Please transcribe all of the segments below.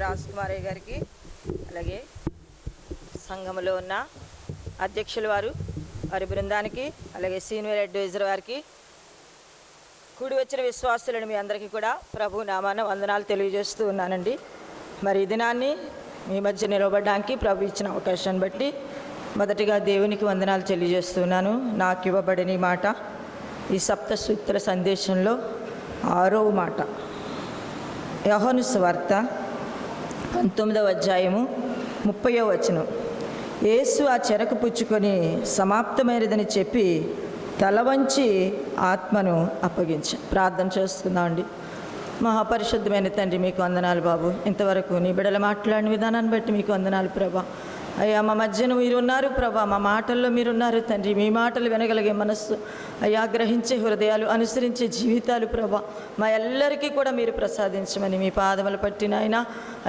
రాజ్ కుమారయ్య గారికి, అలాగే సంఘంలో ఉన్న అధ్యక్షుల వారు, వారి బృందానికి, అలాగే సీనియర్ అడ్వైజర్ వారికి, కూడి వచ్చిన విశ్వాసులను మీ అందరికీ కూడా ప్రభు నామాన వందనాలు తెలియజేస్తూ ఉన్నానండి. మరి ఈ దినాన్ని మీ మధ్య నిలబడడానికి ప్రభు ఇచ్చిన అవకాశాన్ని బట్టి మొదటిగా దేవునికి వందనాలు తెలియజేస్తున్నాను. నాకు ఇవ్వబడిన ఈ మాట ఈ సప్త సూత్ర సందేశంలో 6వ మాట, యోహాను సువార్త 19వ అధ్యాయము 30వ వచనం. యేసు ఆ చెరకు పుచ్చుకొని సమాప్తమైనదని చెప్పి తల వంచి ఆత్మను అప్పగించి ప్రార్థన చేస్తున్నామండి. మహాపరిశుద్ధమైన తండ్రి, మీకు వందనాలు బాబు. ఇంతవరకు నీ బిడ్డలు మాట్లాడిన విధానాన్ని బట్టి మీకు వందనాలు ప్రభా. అయ్యా, మా మధ్యన మీరున్నారు ప్రభా, మా మాటల్లో మీరున్నారు తండ్రి. మీ మాటలు వినగలిగే మనస్సు అయ్యా, గ్రహించే హృదయాలు, అనుసరించే జీవితాలు ప్రభా మా ఎల్లరికీ కూడా మీరు ప్రసాదించమని మీ పాదములు పట్టిన ఆయన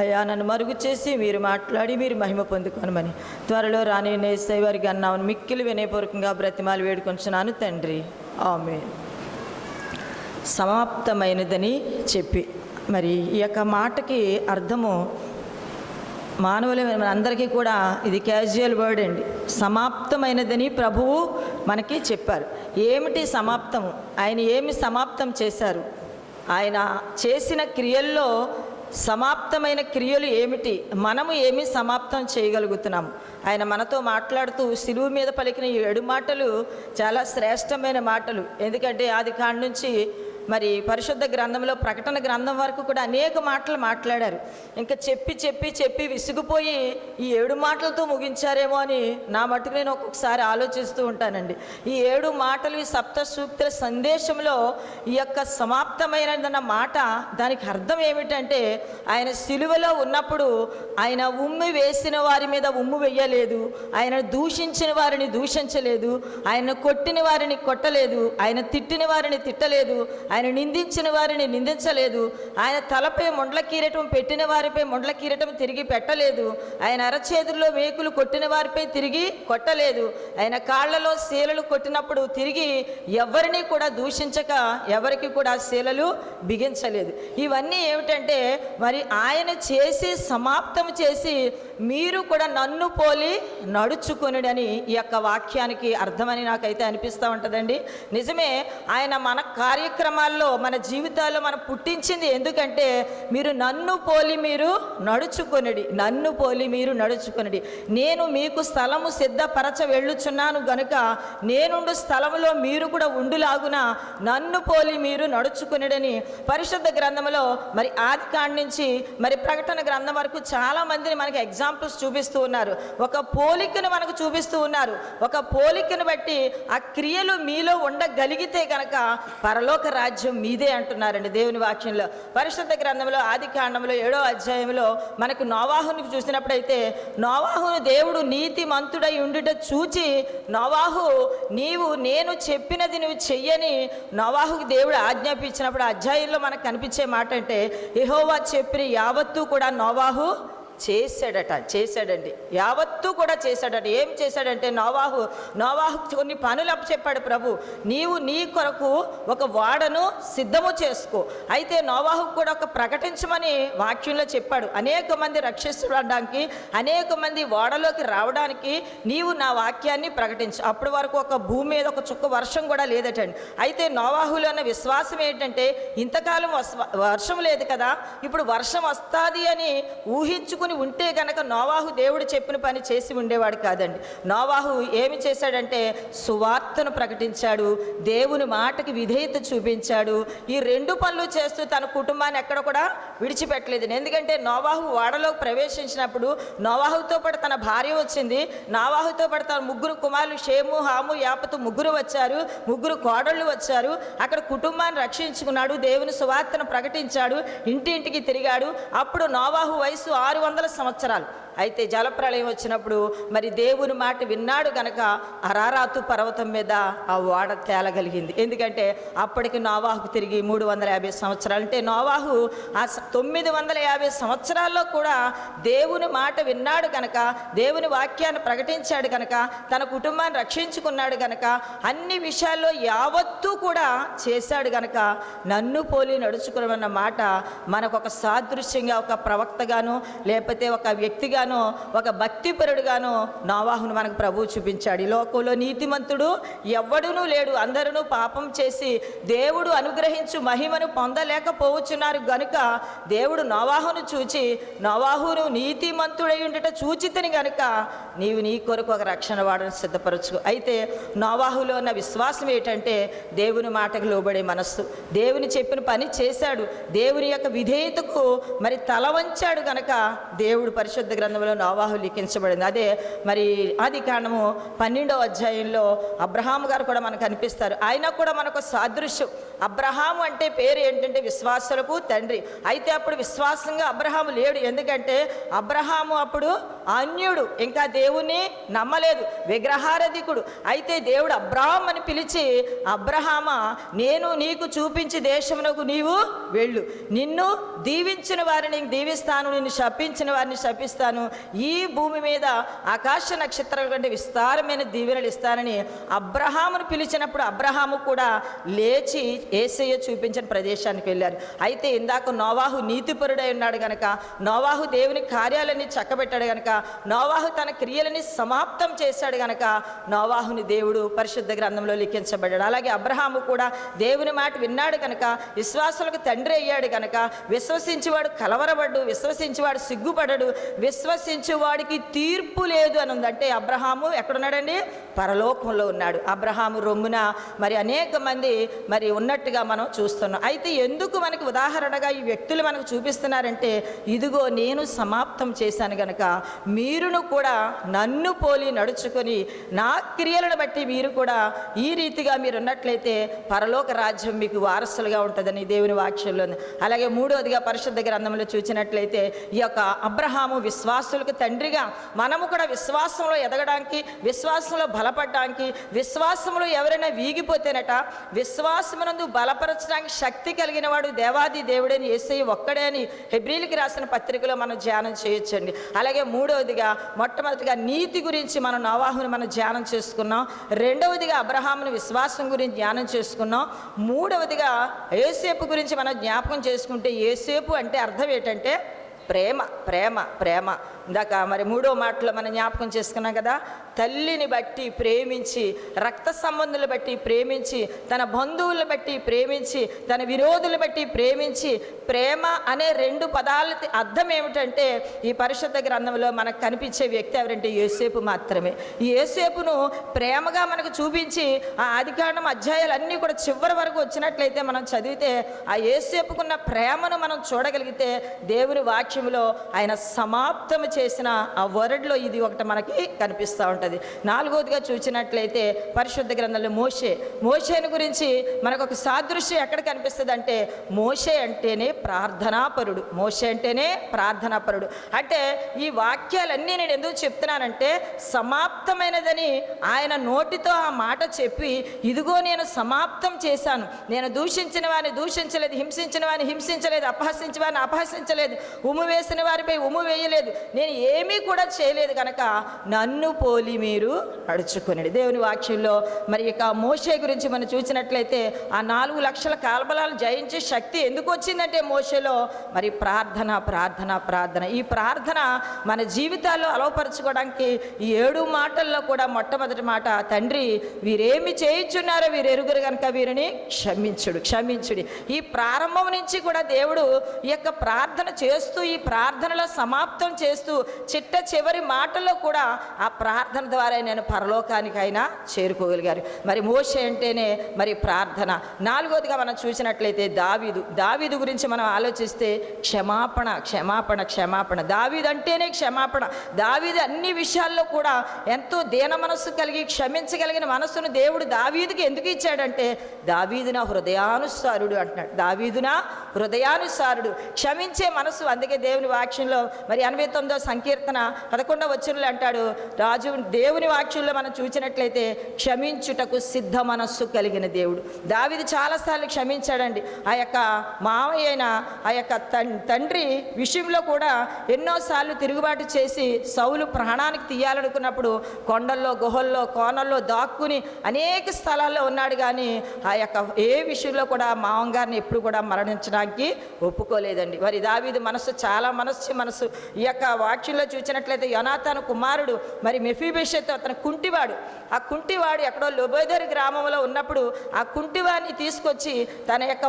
అయ్యా, నన్ను మరుగు చేసి మీరు మాట్లాడి మీరు మహిమ పొందుకోనమని త్వరలో రాని యేసయ్య వారికి అన్నామని మిక్కిలి వినయపూర్వకంగా బ్రతిమాలు వేడుకొంచున్నాను తండ్రి. ఆమేన్. సమాప్తమైనదని చెప్పి, మరి ఈ యొక్క మాటకి అర్థము మానవులు అందరికీ కూడా ఇది క్యాజువల్ వర్డ్ అండి. సమాప్తమైనదని ప్రభువు మనకి చెప్పారు. ఏమిటి సమాప్తము? ఆయన ఏమి సమాప్తం చేశారు? ఆయన చేసిన క్రియల్లో సమాప్తమైన క్రియలు ఏమిటి? మనము ఏమి సమాప్తం చేయగలుగుతున్నాము? ఆయన మనతో మాట్లాడుతూ సిలువ మీద పలికిన ఈ 7 మాటలు చాలా శ్రేష్టమైన మాటలు. ఎందుకంటే ఆది కాండం నుంచి మరి పరిశుద్ధ గ్రంథంలో ప్రకటన గ్రంథం వరకు కూడా అనేక మాటలు మాట్లాడారు. ఇంకా చెప్పి చెప్పి చెప్పి విసిగిపోయి ఈ 7 మాటలతో ముగించారేమో అని నా మటుకు నేను ఒక్కొక్కసారి ఆలోచిస్తూ ఉంటానండి. ఈ 7 మాటలు ఈ సప్త సూత్ర సందేశంలో ఈ యొక్క సమాప్తమైనదన్న మాట, దానికి అర్థం ఏమిటంటే ఆయన సిలువలో ఉన్నప్పుడు ఆయన ఉమ్మి వేసిన వారి మీద ఉమ్ము వేయలేదు, ఆయన దూషించిన వారిని దూషించలేదు, ఆయన కొట్టిన వారిని కొట్టలేదు, ఆయన తిట్టిన వారిని తిట్టలేదు, ఆయన నిందించిన వారిని నిందించలేదు, ఆయన తలపై మొండ్ల కిరీటం పెట్టిన వారిపై మొండ్ల కిరీటం తిరిగి పెట్టలేదు, ఆయన అరచేతుల్లో మేకులు కొట్టిన వారిపై తిరిగి కొట్టలేదు, ఆయన కాళ్లలో శీలలు కొట్టినప్పుడు తిరిగి ఎవరిని కూడా దూషించక ఎవరికి కూడా శీలలు బిగించలేదు. ఇవన్నీ ఏమిటంటే మరి ఆయన చేసి సమాప్తం చేసి మీరు కూడా నన్ను పోలి నడుచుకొనుడని ఈ యొక్క వాక్యానికి అర్థమని నాకైతే అనిపిస్తూ ఉంటుందండి. నిజమే, ఆయన మన కార్యక్రమాల్లో మన జీవితాల్లో మనం పుట్టించింది ఎందుకంటే మీరు నన్ను పోలి మీరు నడుచుకొనుడి, నన్ను పోలి మీరు నడుచుకొనుడి. నేను మీకు స్థలము సిద్ధపరచ వెళ్ళుచున్నాను గనుక నేనుండు స్థలములో మీరు కూడా ఉండులాగున నన్ను పోలి మీరు నడుచుకొనుడని పరిశుద్ధ గ్రంథంలో మరి ఆది కాండం నుంచి మరి ప్రకటన గ్రంథం వరకు చాలా మందిని మనకి ఎగ్జాంపుల్స్ చూపిస్తూ ఉన్నారు. ఒక పోలికను మనకు చూపిస్తూ ఉన్నారు. ఒక పోలికను బట్టి ఆ క్రియలు మీలో ఉండగలిగితే కనుక పరలోక రాజ్యం మీదే అంటున్నారండి దేవుని వాక్యంలో. పరిశుద్ధ గ్రంథంలో ఆది కాండంలో 7వ అధ్యాయంలో మనకు నోవాహుని చూసినప్పుడైతే నోవాహును దేవుడు నీతిమంతుడై ఉండుట చూచి నోవాహు నేను చెప్పినది నువ్వు చెయ్యని నోవాహుకి దేవుడు ఆజ్ఞాపించినప్పుడు ఆ అధ్యాయంలో మనకు కనిపించే మాట అంటే యెహోవా చెప్పిన యావత్తు కూడా నోవాహు చేశాడండి. యావత్తూ కూడా చేశాడట. ఏం చేశాడంటే నోవాహు కొన్ని పనులు అప్పచెప్పాడు ప్రభు. నీవు నీ కొరకు ఒక ఓడను సిద్ధము చేసుకో. అయితే నోవాహు కూడా ఒక ప్రకటించమని వాక్యంలో చెప్పాడు. అనేక మంది రక్షించబడడానికి, అనేక మంది ఓడలోకి రావడానికి నీవు నా వాక్యాన్ని ప్రకటించు. అప్పటి వరకు ఒక భూమి మీద ఒక చుక్క వర్షం కూడా లేదటండి. అయితే నోవాహులో ఉన్న విశ్వాసం ఏంటంటే ఇంతకాలం వర్షం లేదు కదా, ఇప్పుడు వర్షం వస్తుంది అని ఊహించుకుని ఉంటే గనక నోవాహు దేవుడు చెప్పిన పని చేసి ఉండేవాడు కాదండి. నోవాహు ఏమి చేశాడంటే సువార్తను ప్రకటించాడు, దేవుని మాటకి విధేయత చూపించాడు. ఈ 2 పనులు చేస్తూ తన కుటుంబాన్ని ఎక్కడ కూడా విడిచిపెట్టలేదు. ఎందుకంటే నోవాహు ఓడలోకి ప్రవేశించినప్పుడు నోవాహుతో పాటు తన భార్య వచ్చింది, నోవాహుతో పాటు తన 3 కుమారులు షేము, హాము, యాపతు 3 వచ్చారు, 3 కోడళ్ళు వచ్చారు. అక్కడ కుటుంబాన్ని రక్షించుకున్నాడు, దేవుని సువార్తను ప్రకటించాడు, ఇంటింటికి తిరిగాడు. అప్పుడు నోవాహు వయసు 600 సంవత్సరాలు. అయితే జలప్రళయం వచ్చినప్పుడు మరి దేవుని మాట విన్నాడు గనక అరారాతు పర్వతం మీద ఆ ఓడ తేలగలిగింది. ఎందుకంటే అప్పటికి నోవాహుకు తిరిగి 350 సంవత్సరాలు. అంటే నోవాహు ఆ 950 సంవత్సరాల్లో కూడా దేవుని మాట విన్నాడు గనక, దేవుని వాక్యాన్ని ప్రకటించాడు గనక, తన కుటుంబాన్ని రక్షించుకున్నాడు గనక, అన్ని విషయాల్లో యావత్తూ కూడా చేశాడు గనక నన్ను పోలి నడుచుకున్న మాట మనకు ఒక సాదృశ్యంగా, ఒక ప్రవక్తగాను, లేకపోతే ఒక వ్యక్తిగాను, ఒక భక్తిపరుడుగాను నోవాహును మనకు ప్రభువు చూపించాడు. ఈ లోకంలో నీతిమంతుడు ఎవ్వడునూ లేడు, అందరూ పాపం చేసి దేవుడు అనుగ్రహించు మహిమను పొందలేకపోవచ్చున్నారు గనుక దేవుడు నోవాహును చూచి, నోవాహును నీతిమంతుడై ఉండుట చూచితిని గనుక నీవు నీ కొరకు ఒక రక్షణ వాడని సిద్ధపరచుకో. అయితే నోవాహులో ఉన్న విశ్వాసం ఏంటంటే దేవుని మాటకు లోబడే మనస్సు. దేవుని చెప్పిన పని చేశాడు, దేవుని యొక్క విధేయతకు మరి తల వంచాడు గనక దేవుడు పరిశుద్ధ గ్రంథంలో నోవాహు లిఖించబడింది. అదే మరి ఆదికాండము 12వ అధ్యాయంలో అబ్రహాము గారు కూడా మనకు కనిపిస్తారు. ఆయన కూడా మనకు సాదృశ్యం. అబ్రహాము అంటే పేరు ఏంటంటే విశ్వాసులకు తండ్రి. అయితే అప్పుడు విశ్వాసంగా అబ్రహాము లేడు. ఎందుకంటే అబ్రహాము అప్పుడు అన్యుడు, ఇంకా దేవుని నమ్మలేదు, విగ్రహారాధికుడు. అయితే దేవుడు అబ్రహాం అని పిలిచి, అబ్రహామా నేను నీకు చూపించి దేశమునకు నీవు వెళ్ళు, నిన్ను దీవించిన వారిని దీవిస్తాను, నిన్ను శపించిన వారిని శపిస్తాను, ఈ భూమి మీద ఆకాశ నక్షత్రాల కంటే విస్తారమైన దీవెనలు ఇస్తానని అబ్రహామును పిలిచినప్పుడు అబ్రహాము కూడా లేచి యేసయ్య చూపించిన ప్రదేశానికి వెళ్ళారు. అయితే ఇందాక నోవాహు నీతిపరుడై ఉన్నాడు గనక, నోవాహు దేవుని కార్యాలన్నీ చక్కబెట్టాడు గనక, నోవాహు తన క్రియలని సమాప్తం చేశాడు గనక నోవాహుని దేవుడు పరిశుద్ధ గ్రంథంలో లిఖించబడ్డాడు. అలాగే అబ్రహాము కూడా దేవుని మాట విన్నాడు గనక, విశ్వాసులకు తండ్రి అయ్యాడు గనక, విశ్వసించేవాడు కలవరపడ్డు, విశ్వసించేవాడు సిగ్గుపడడు, విశ్వసించేవాడికి తీర్పు లేదు అని ఉంది. అంటే అబ్రహాము ఎక్కడున్నాడండి? పరలోకంలో ఉన్నాడు. అబ్రహాము రొమ్మున మరి అనేక మంది మరి ఉన్నట్టుగా మనం చూస్తున్నాం. అయితే ఎందుకు మనకి ఉదాహరణగా ఈ వ్యక్తులు మనకు చూపిస్తున్నారంటే, ఇదిగో నేను సమాప్తం చేశాను గనక మీరును కూడా నన్ను పోలి నడుచుకొని నా క్రియలను బట్టి మీరు కూడా ఈ రీతిగా మీరు ఉన్నట్లయితే పరలోక రాజ్యం మీకు వారసులుగా ఉంటుందని దేవుని వాక్యంలో ఉంది. అలాగే మూడవదిగా పరిశుద్ధ గ్రంథంలో చూసినట్లయితే ఈ యొక్క అబ్రహాము విశ్వాసులకు తండ్రిగా, మనము కూడా విశ్వాసంలో ఎదగడానికి, విశ్వాసంలో బలపడడానికి, విశ్వాసంలో ఎవరైనా వీగిపోతేనట విశ్వాసమునందు బలపరచడానికి శక్తి కలిగిన వాడు దేవాది దేవుడని యేసయ్య ఒక్కడే అని హెబ్రీయులకు రాసిన పత్రికలో మనం ధ్యానం చేయొచ్చండి. అలాగే మూడవదిగా మొట్టమొదటిగా నీతి గురించి మనం నోవాహుని మనం ధ్యానం చేసుకున్నాం. రెండవదిగా అబ్రహాముని విశ్వాసం గురించి ధ్యానం చేసుకున్నాం. మూడవదిగా యోసేపు గురించి మనం జ్ఞాపకం చేసుకుంటే, యోసేపు అంటే అర్థం ఏంటంటే ప్రేమ ప్రేమ ప్రేమ. ఇందాక మరి మూడో మాటలో మనం జ్ఞాపకం చేసుకున్నాం కదా, తల్లిని బట్టి ప్రేమించి, రక్త సంబంధులు బట్టి ప్రేమించి, తన బంధువులను బట్టి ప్రేమించి, తన విరోధులు బట్టి ప్రేమించి. ప్రేమ అనే రెండు పదాల అర్థం ఏమిటంటే ఈ పరిశుద్ధ గ్రంథంలో మనకు కనిపించే వ్యక్తి ఎవరంటే యోసేపు మాత్రమే. ఈ యోసేపును ప్రేమగా మనకు చూపించి ఆ ఆదికాండం అధ్యాయాలన్నీ కూడా చివరి వరకు వచ్చినట్లయితే మనం చదివితే ఆ యోసేపుకున్న ప్రేమను మనం చూడగలిగితే దేవుని వాక్యంలో ఆయన సమాప్తం చేసిన ఆ వర్డ్లో ఇది ఒకటి మనకి కనిపిస్తూ ఉంటుంది. నాలుగవదిగా చూసినట్లయితే పరిశుద్ధ గ్రంథంలో మోషేను గురించి మనకు ఒక సాదృశ్యం ఎక్కడ కనిపిస్తుంది అంటే, మోషే అంటేనే ప్రార్థనాపరుడు. మోషే అంటేనే ప్రార్థనాపరుడు. అంటే ఈ వాక్యాలన్నీ నేను ఎందుకు చెప్తున్నానంటే, సమాప్తమైనదని ఆయన నోటితో ఆ మాట చెప్పి, ఇదిగో నేను సమాప్తం చేశాను, నేను దూషించిన వారిని దూషించలేదు, హింసించిన వారిని హింసించలేదు, అపహసించిన వారిని అపహసించలేదు, ఉమ్ము వేసిన వారిపై ఉమ్ము వేయలేదు, నేను ఏమీ కూడా చేయలేదు కనుక నన్ను పోలి మీరు నడుచుకునేది. దేవుని వాక్యంలో మరి ఇక మోషే గురించి మనం చూసినట్లయితే ఆ 4 లక్షల కాల్బలాలు జయించే శక్తి ఎందుకు వచ్చిందంటే మోషేలో మరి ప్రార్థన ప్రార్థన ప్రార్థన. ఈ ప్రార్థన మన జీవితాల్లో అలవపరచుకోవడానికి ఈ 7 మాటల్లో కూడా మొట్టమొదటి మాట, తండ్రి వీరేమి చేయుచున్నారో వీరు ఎరుగురు కనుక వీరిని క్షమించుడి. ఈ ప్రారంభం నుంచి కూడా దేవుడు ఈ యొక్క ప్రార్థన చేస్తూ, ఈ ప్రార్థనలో సమాప్తం చేస్తూ, చిట్ట చివరి మాటల్లో కూడా ఆ ప్రార్థన ద్వారా నేను పరలోకానికైనా చేరుకోగలిగారు. మరి మోషే అంటేనే మరి ప్రార్థన. నాలుగవదిగా మనం చూసినట్లయితే దావీదు గురించి మనం ఆలోచిస్తే క్షమాపణ క్షమాపణ క్షమాపణ. దావీదు అంటేనే క్షమాపణ. దావీదు అన్ని విషయాల్లో కూడా ఎంతో దీన మనస్సు కలిగి క్షమించగలిగిన మనస్సును దేవుడు దావీదుకి ఎందుకు ఇచ్చాడంటే, దావీదు నా హృదయానుసారుడు అంటున్నాడు. దావీదు నా హృదయానుసారుడు, క్షమించే మనసు. అందుకే దేవుని వాక్యంలో మరి 89వ సంకీర్తన 11వ వచనంలో అంటాడు, రాజు దేవుని వాక్యంలో మనం చూసినట్లయితే క్షమించుటకు సిద్ధ మనస్సు కలిగిన దేవుడు. దావీదు చాలాసార్లు క్షమించాడండి. ఆ యొక్క మావయ్య అయిన ఆ యొక్క తండ్రి విషయంలో కూడా ఎన్నోసార్లు తిరుగుబాటు చేసి సౌలు ప్రాణానికి తీయాలనుకున్నప్పుడు కొండల్లో, గుహల్లో, కోనల్లో దాక్కుని అనేక స్థలాల్లో ఉన్నాడు. కానీ ఆ యొక్క ఏ విషయంలో కూడా మామగారిని ఎప్పుడు కూడా మరణించడానికి ఒప్పుకోలేదండి. మరి దావీదు మనసు చాలా మనసు. ఈ యొక్క వాక్యంలో చూసినట్లయితే యోనాతాను కుమారుడు మరి మెఫీబోషెతు అతను కుంటివాడు. ఆ కుంటివాడు ఎక్కడో లొబోదెరు గ్రామంలో ఉన్నప్పుడు ఆ కుంటివాడిని తీసుకొచ్చి తన యొక్క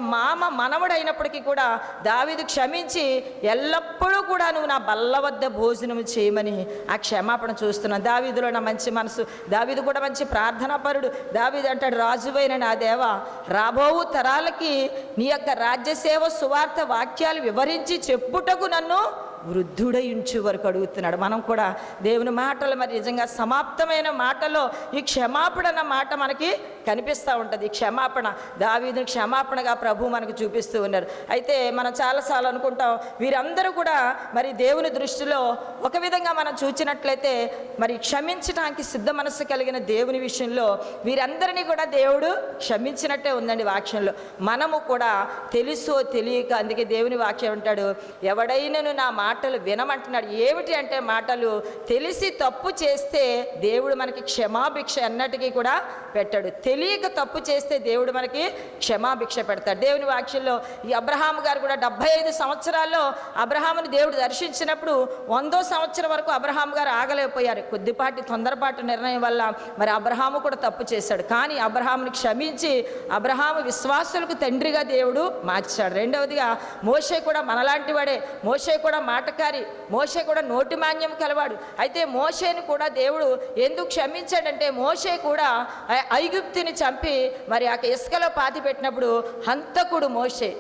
మనవడు అయినప్పటికీ కూడా దావీదు క్షమించి ఎల్లప్పుడూ కూడా నువ్వు నా బల్ల వద్ద భోజనం చేయమని ఆ క్షమాపణ చూస్తున్నాను. దావీదులో నా మంచి మనసు. దావీదు కూడా మంచి ప్రార్థనాపరుడు. దావీదు అంటాడు, రాజువైన నా దేవా, రాబోవు తరాలకి నీ యొక్క రాజ్యసేవ సువార్త వాక్యాలు వివరించి చెప్పుటకు నన్ను వృద్ధుడై ఉంచు వరకు అడుగుతున్నాడు. మనం కూడా దేవుని మాటలు మరి నిజంగా సమాప్తమైన మాటలో ఈ క్షమాపణ అన్న మాట మనకి కనిపిస్తూ ఉంటుంది. ఈ క్షమాపణ దావీదుని క్షమాపణగా ప్రభు మనకు చూపిస్తూ ఉన్నారు. అయితే మనం చాలాసార్లు అనుకుంటాం వీరందరూ కూడా మరి దేవుని దృష్టిలో ఒక విధంగా మనం చూసినట్లయితే మరి క్షమించడానికి సిద్ధ మనస్సు కలిగిన దేవుని విషయంలో వీరందరినీ కూడా దేవుడు క్షమించినట్టే ఉందండి వాక్యంలో. మనము కూడా తెలుసో తెలియక, అందుకే దేవుని వాక్యం అంటాడు, ఎవడైనను నా మాటలు వినమంటున్నాడు. ఏమిటి అంటే మాటలు తెలిసి తప్పు చేస్తే దేవుడు మనకి క్షమాభిక్ష అన్నటికీ కూడా పెట్టాడు. తెలియక తప్పు చేస్తే దేవుడు మనకి క్షమాభిక్ష పెడతాడు. దేవుని వాక్యంలో ఈ అబ్రహాము గారు కూడా 75 సంవత్సరాల్లో అబ్రహాముని దేవుడు దర్శించినప్పుడు 100వ సంవత్సరం వరకు అబ్రహాము గారు ఆగలేకపోయారు. కొద్దిపాటి తొందరపాటు నిర్ణయం వల్ల మరి అబ్రహాము కూడా తప్పు చేశాడు. కానీ అబ్రహాముని క్షమించి అబ్రహాము విశ్వాసులకు తండ్రిగా దేవుడు మార్చాడు. రెండవదిగా మోషే కూడా మనలాంటి వాడే. మోషే కూడా మాటకారి, మోషే కూడా నోటి మాన్యం కలవాడు. అయితే మోషేని కూడా దేవుడు ఎందుకు క్షమించాడంటే మోషే కూడా ఐగుప్తుని చంపి మరి ఆ ఇసుకలో పాతి పెట్టినప్పుడు హంతకుడు మోషే.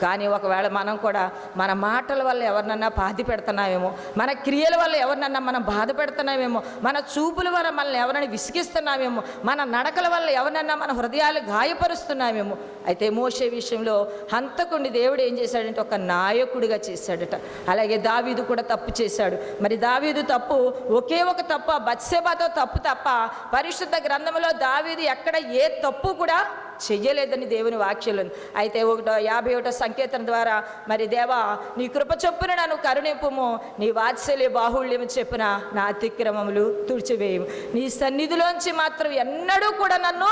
కానీ ఒకవేళ మనం కూడా మన మాటల వల్ల ఎవరినన్నా బాధ పెడుతున్నామేమో, మన క్రియల వల్ల ఎవరినన్నా మనం బాధ పెడుతున్నామేమో, మన చూపుల వల్ల మనల్ని ఎవరైనా విసిగిస్తున్నామేమో, మన నడకల వల్ల ఎవరినన్నా మన హృదయాలు గాయపరుస్తున్నామేమో. అయితే మోషే విషయంలో హంతకుడిని దేవుడు ఏం చేశాడంటే ఒక నాయకుడిగా చేశాడట. అలాగే దావీదు కూడా తప్పు చేశాడు. మరి దావీదు తప్పు ఒకే ఒక తప్పు, బత్షెబతో తప్పు తప్ప పరిశుద్ధ గ్రంథంలో దావీదు ఎక్కడ ఏ తప్పు కూడా చెయ్యలేదని దేవుని వాక్యంలో. అయితే 51వ సంకీర్తన ద్వారా మరి దేవా నీ కృప చొప్పున నన్ను కరుణింపుము, నీ వాత్సల్య బాహుళ్యము చెప్పున నా అతిక్రమములు తుడిచివేయము, నీ సన్నిధిలోంచి మాత్రం ఎన్నడూ కూడా నన్ను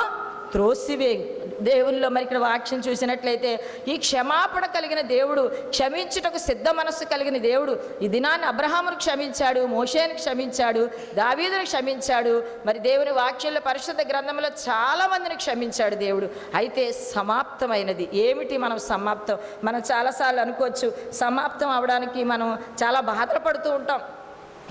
త్రోసివేయు. దేవునిలో మరి ఇక్కడ వాక్యం చూసినట్లయితే ఈ క్షమాపణ కలిగిన దేవుడు, క్షమించుటకు సిద్ధ మనస్సు కలిగిన దేవుడు ఈ దినాన్ని అబ్రహామును క్షమించాడు, మోషేని క్షమించాడు, దావీదును క్షమించాడు. మరి దేవుని వాక్యంలో పరిశుద్ధ గ్రంథంలో చాలామందిని క్షమించాడు దేవుడు. అయితే సమాప్తమైనది ఏమిటి? మనం సమాప్తం, మనం చాలాసార్లు అనుకోవచ్చు సమాప్తం అవడానికి మనం చాలా బాధపడుతూ ఉంటాం.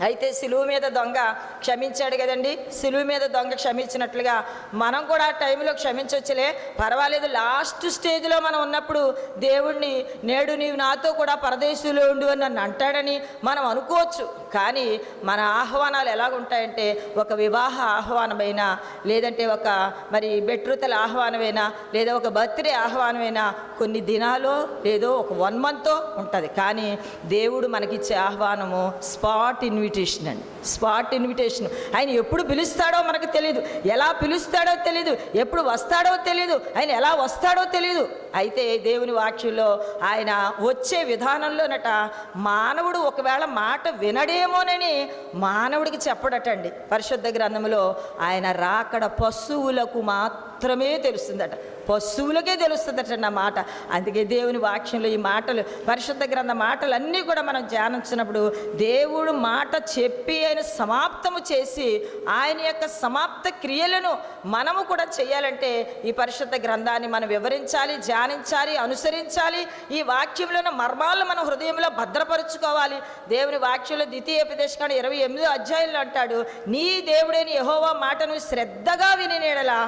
అయితే సిలువ మీద దొంగ క్షమించాడు కదండి. సిలువ మీద దొంగ క్షమించినట్లుగా మనం కూడా ఆ టైంలో క్షమించవచ్చులే, పర్వాలేదు, లాస్ట్ స్టేజ్లో మనం ఉన్నప్పుడు దేవుణ్ణి నేడు నీవు నాతో కూడా పరదేశంలో ఉండు అని నన్ను అంటాడని మనం అనుకోవచ్చు. కానీ మన ఆహ్వానాలు ఎలాగుంటాయంటే ఒక వివాహ ఆహ్వానమైనా, లేదంటే ఒక మరి బెట్రుతల ఆహ్వానమైనా, లేదా ఒక బర్త్డే ఆహ్వానమైనా కొన్ని దినాలో లేదో ఒక 1 month ఉంటుంది. కానీ దేవుడు మనకిచ్చే ఆహ్వానము స్పాట్ ఇన్విటేషన్ అండి. Spot invitation. ఆయన ఎప్పుడు పిలుస్తాడో మనకు తెలియదు, ఎలా పిలుస్తాడో తెలియదు, ఎప్పుడు వస్తాడో తెలియదు, ఆయన ఎలా వస్తాడో తెలియదు. అయితే దేవుని వాక్యంలో ఆయన వచ్చే విధానంలోనట మానవుడు ఒకవేళ మాట వినడేమోనని మానవుడికి చెప్పడటండి. పరిశుద్ధ గ్రంథంలో ఆయన రాకడ పశువులకు మాత్రమే తెలుస్తుందట, పశువులకే తెలుస్తుందట నా మాట. అందుకే దేవుని వాక్యంలో ఈ మాటలు, పరిశుద్ధ గ్రంథ మాటలన్నీ కూడా మనం ధ్యానించినప్పుడు దేవుడు మాట చెప్పి ఆయన సమాప్తము చేసి ఆయన యొక్క సమాప్త క్రియలను మనము కూడా చేయాలంటే ఈ పరిశుద్ధ గ్రంథాన్ని మనం వివరించాలి, ధ్యానించాలి, అనుసరించాలి. ఈ వాక్యంలోని మర్మాలను మన హృదయంలో భద్రపరుచుకోవాలి. దేవుని వాక్యంలో ద్వితీయోపదేశకాండ 28వ అధ్యాయంలో అంటాడు, నీ దేవుడైన యెహోవా మాటను శ్రద్ధగా విని నీడలా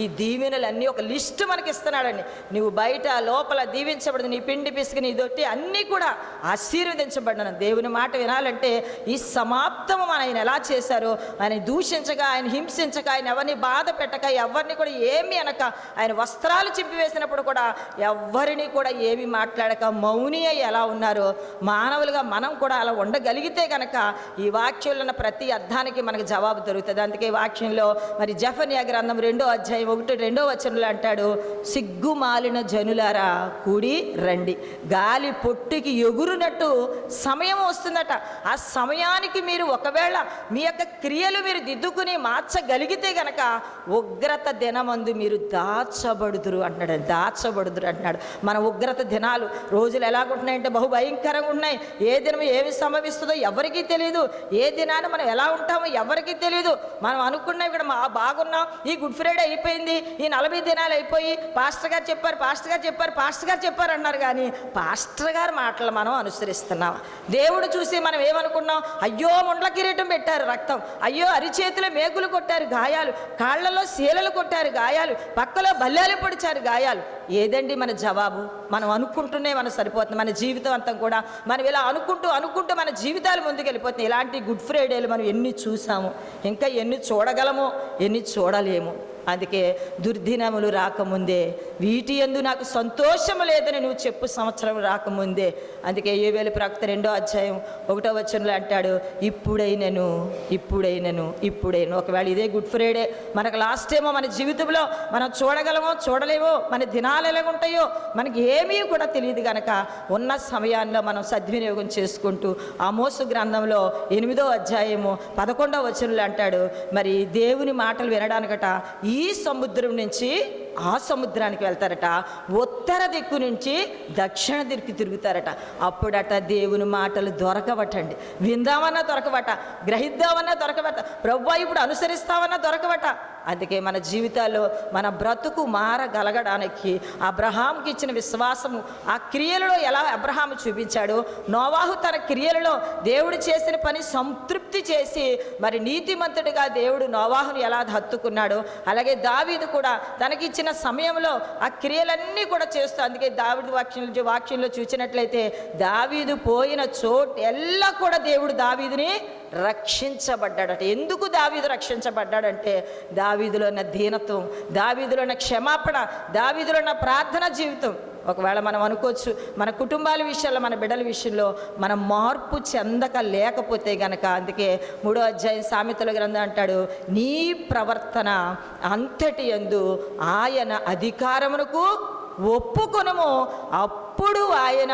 ఈ దీవెనలన్నీ ఒక లిస్టు మనకి ఇస్తున్నాడండి. నువ్వు బయట లోపల దీవించబడదు, నీ పిండి పిసికి నీ దొట్టి అన్నీ కూడా ఆశీర్వదించబడిన. దేవుని మాట వినాలంటే ఈ సమాప్తము ఆయన ఎలా చేశారో, ఆయన దూషించక, ఆయన హింసించక, ఆయన ఎవరిని బాధ పెట్టక, ఎవరిని కూడా ఏమి అనక, ఆయన వస్త్రాలు చింపివేసినప్పుడు కూడా ఎవరిని కూడా ఏమి మాట్లాడక మౌని అయి ఎలా ఉన్నారో మానవులుగా మనం కూడా అలా ఉండగలిగితే కనుక ఈ వాక్యంలో ఉన్న ప్రతి అర్థానికి మనకు జవాబు దొరుకుతుంది. అందుకే ఈ వాక్యంలో మరి జెఫన్యా గ్రంథం 2:1-2 అంటాడు, సిగ్గుమాలిన జనులారా కూడి రండి, గాలి పొట్టికి ఎగురునట్టు సమయం వస్తుందట. ఆ సమయానికి మీరు ఒకవేళ మీ యొక్క క్రియలు మీరు దిద్దుకుని మార్చగలిగితే గనక ఉగ్రత దినమందు మీరు దాచబడుదురు అంటున్నాడు. మన ఉగ్రత దినాలు రోజులు ఎలాగుంటున్నాయంటే బహుభయంకరంగా ఉన్నాయి. ఏ దినం ఏమి సంభవిస్తుందో ఎవరికీ తెలియదు. ఏ దినాన్ని మనం ఎలా ఉంటామో ఎవరికీ తెలియదు. మనం అనుకున్నాం ఇక్కడ బాగున్నాం, ఈ గుడ్ ఫ్రైడే అయిపోయింది, ఈ 40 దినాలు అయిపోయి పాస్టర్ గారు చెప్పారు అన్నారు. కానీ పాస్టర్ గారు మాటలు మనం అనుసరిస్తున్నాం. దేవుడు చూసి మనం ఏమనుకున్నాం, అయ్యో ముండ్ల కిరీటం పెట్టారు రక్తం, అయ్యో అరిచేతిలో మేకులు కొట్టారు గాయాలు, కాళ్లలో శీలలు కొట్టారు గాయాలు, పక్కలో బల్లాలు పొడిచారు గాయాలు. ఏదండి మన జవాబు? మనం అనుకుంటూనే మనం సరిపోతుంది. మన జీవితం అంతా కూడా మనం ఇలా అనుకుంటూ మన జీవితాలు ముందుకెళ్ళిపోతున్నాయి. ఇలాంటి గుడ్ ఫ్రైడేలు మనం ఎన్ని చూసాము, ఇంకా ఎన్ని చూడగలమో, ఎన్ని చూడలేము. అందుకే దుర్దినములు రాకముందే వీటి యందు నాకు సంతోషము లేదని నువ్వు చెప్పు, సంవత్సరం రాకముందే. అందుకే యోవేలు ప్రవక్త 2:1 అంటాడు, ఇప్పుడైనను. ఒకవేళ ఇదే గుడ్ ఫ్రైడే మనకు లాస్ట్ ఏమో మన జీవితంలో మనం చూడగలమో చూడలేమో, మన దినాలు ఎలాగుంటాయో మనకి ఏమీ కూడా తెలియదు. కనుక ఉన్న సమయాల్లో మనం సద్వినియోగం చేసుకుంటూ ఆమోసు గ్రంథంలో 8:11 అంటాడు, మరి దేవుని మాటలు వినడానికట ఈ సముద్రం నుంచి ఆ సముద్రానికి వెళ్తారట, ఉత్తర దిక్కు నుంచి దక్షిణ దిక్కు తిరుగుతారట. అప్పుడట దేవుని మాటలు దొరకవటండి. విందామన్నా దొరకవట, గ్రహిద్దామన్నా దొరకవట, ప్రభువా ఇప్పుడు అనుసరిస్తామన్నా దొరకవట. అందుకే మన జీవితాల్లో మన బ్రతుకు మారగలగడానికి అబ్రహాంకి ఇచ్చిన విశ్వాసము, ఆ క్రియలలో ఎలా అబ్రహాము చూపించాడో, నోవాహు తన క్రియలలో దేవుడు చేసిన పని సంతృప్తి చేసి మరి నీతిమంతుడిగా దేవుడు నోవాహును ఎలా హత్తుకున్నాడో, అలాగే దావీదు కూడా తనకిచ్చిన సమయంలో ఆ క్రియలన్నీ కూడా చేస్తూ, అందుకే దావీదు వాక్యంలో చూసినట్లయితే దావీదు పోయిన చోటు ఎల్లా కూడా దేవుడు దావీదుని రక్షించబడ్డాడట. ఎందుకు దావీదు రక్షించబడ్డాడంటే దావీదులో ఉన్న దీనత్వం, దావీదులో ఉన్న క్షమాపణ, దావీదులో ఉన్న ప్రార్థన జీవితం. ఒకవేళ మనం అనుకోవచ్చు మన కుటుంబాల విషయాల్లో, మన బిడ్డల విషయంలో మనం మార్పు చెందక లేకపోతే గనక, అందుకే 3వ సామెతల గ్రంథం అంటాడు, నీ ప్రవర్తన అంతటి యందు ఆయన అధికారమునకు ఒప్పుకొనుము, అప్పుడు ఆయన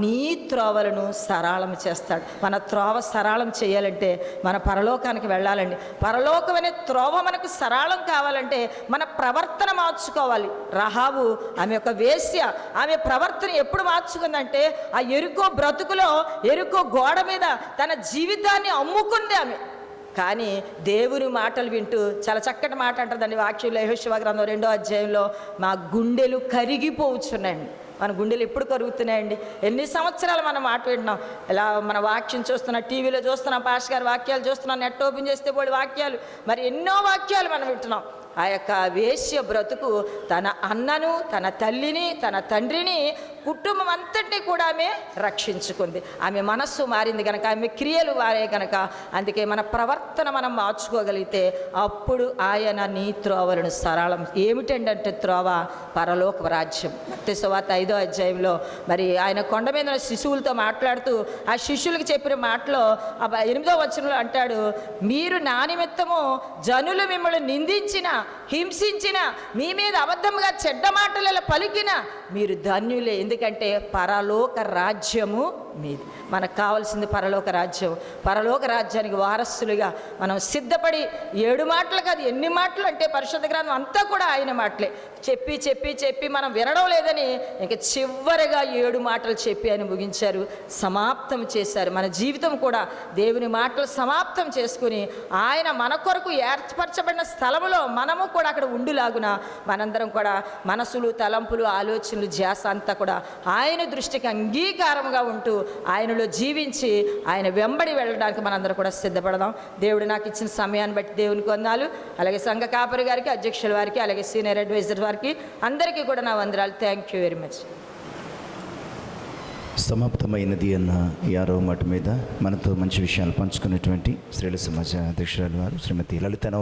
నీ త్రోవలను సరళం చేస్తాడు. మన త్రోవ సరళం చేయాలంటే మన పరలోకానికి వెళ్ళాలండి. పరలోకమనే త్రోవ మనకు సరళం కావాలంటే మన ప్రవర్తన మార్చుకోవాలి. రహాబు ఆమె యొక్క వేశ్య, ఆమె ప్రవర్తన ఎప్పుడు మార్చుకుందంటే ఆ ఎరుకో బ్రతుకులో, ఎరుకో గోడ మీద తన జీవితాన్ని అమ్ముకుంది ఆమె. కానీ దేవుని మాటలు వింటూ చాలా చక్కటి మాట అంటుందండి వాక్యంలో, యెహోషువ గ్రంథం 2:2 మా గుండెలు కరిగిపోవచ్చున్నాయండి. మన గుండెలు ఎప్పుడు కరుగుతున్నాయండి? ఎన్ని సంవత్సరాలు మనం మాట వింటున్నాం. ఇలా మన వాక్యం చూస్తున్నాం, టీవీలో చూస్తున్నాం, పాస్టర్ గారి వాక్యాలు చూస్తున్నాం, నెట్ ఓపెన్ చేస్తే పోయి వాక్యాలు, మరి ఎన్నో వాక్యాలు మనం వింటున్నాం. ఆ యొక్క వేశ్య బ్రతుకు తన అన్నను, తన తల్లిని, తన తండ్రిని, కుటుంబం అంతటినీ కూడా ఆమె రక్షించుకుంది. ఆమె మనస్సు మారింది కనుక, ఆమె క్రియలు మారే కనుక, అందుకే మన ప్రవర్తన మనం మార్చుకోగలిగితే అప్పుడు ఆయన నీ త్రోవలను సరళం. ఏమిటంటే త్రోవ పరలోక రాజ్యం. మత్తయి సువార్త 5వ మరి ఆయన కొండ మీద శిశువులతో మాట్లాడుతూ ఆ శిష్యులకు చెప్పిన మాటలో 8వ అంటాడు, మీరు నా నిమిత్తము జనులు మిమ్మల్ని నిందించిన, హింసించిన, మీ మీద అబద్ధముగా చెడ్డ మాటలలో పలికిన మీరు ధన్యులే, ఎందుకంటే పరలోక రాజ్యము మీది. మనకు కావాల్సింది పరలోక రాజ్యం. పరలోక రాజ్యానికి వారసులుగా మనం సిద్ధపడి 7 మాటలు కాదు, ఎన్ని మాటలు అంటే పరిశుద్ధ గ్రంథం అంతా కూడా ఆయన మాటలే. చెప్పి చెప్పి చెప్పి మనం వినడం లేదని ఇంక చివరిగా 7 మాటలు చెప్పి ఆయన ముగించారు, సమాప్తం చేశారు. మన జీవితం కూడా దేవుని మాటలు సమాప్తం చేసుకుని ఆయన మన కొరకు ఏర్పరచబడిన స్థలములో మనము కూడా అక్కడ ఉండులాగున మనందరం కూడా మనసులు, తలంపులు, ఆలోచనలు, ధ్యాస అంతా కూడా ఆయన దృష్టికి అంగీకారంగా ఉంటూ ఆయనలో జీవించి ఆయన వెంబడి వెళ్ళడానికి మనందరం కూడా సిద్ధపడదాం. దేవుడు నాకు ఇచ్చిన సమయాన్ని బట్టి దేవునికి వందనాలు. అలాగే సంఘ కాపరి గారికి, అధ్యక్షుల వారికి, అలాగే సీనియర్ అడ్వైజర్ వారికి అందరికీ కూడా నా వందనాలు. Thank you very much. సమాప్తమైనది అన్న ఈ 6వ మాట మీద మనతో మంచి విషయాలు పంచుకున్నటువంటి స్త్రీల సమాజ అధ్యక్షురాలు వారు శ్రీమతి లలిత